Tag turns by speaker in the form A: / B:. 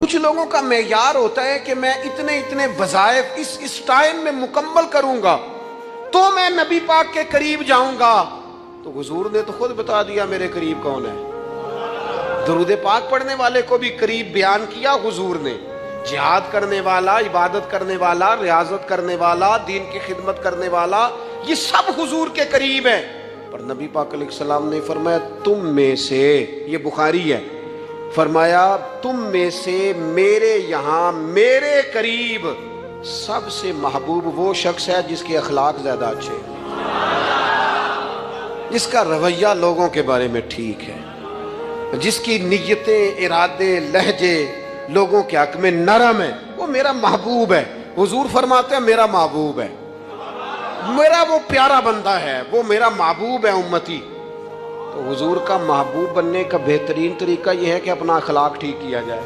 A: کچھ لوگوں کا معیار ہوتا ہے کہ میں اتنے وظائف اس ٹائم میں مکمل کروں گا تو میں نبی پاک کے قریب جاؤں گا. تو حضور نے تو خود بتا دیا میرے قریب کون ہے. درود پاک پڑھنے والے کو بھی قریب بیان کیا حضور نے. جہاد کرنے والا، عبادت کرنے والا، ریاضت کرنے والا، دین کی خدمت کرنے والا، یہ سب حضور کے قریب ہے. پر نبی پاک علیہ السلام نے فرمایا تم میں سے، یہ بخاری ہے، فرمایا تم میں سے میرے یہاں میرے قریب سب سے محبوب وہ شخص ہے جس کے اخلاق زیادہ اچھے ہیں، جس کا رویہ لوگوں کے بارے میں ٹھیک ہے، جس کی نیتیں، ارادے، لہجے لوگوں کے حق میں نرم ہے، وہ میرا محبوب ہے. حضور فرماتے ہیں میرا محبوب ہے، میرا وہ پیارا بندہ ہے، وہ میرا محبوب ہے امتی. تو حضور کا محبوب بننے کا بہترین طریقہ یہ ہے کہ اپنا اخلاق ٹھیک کیا جائے.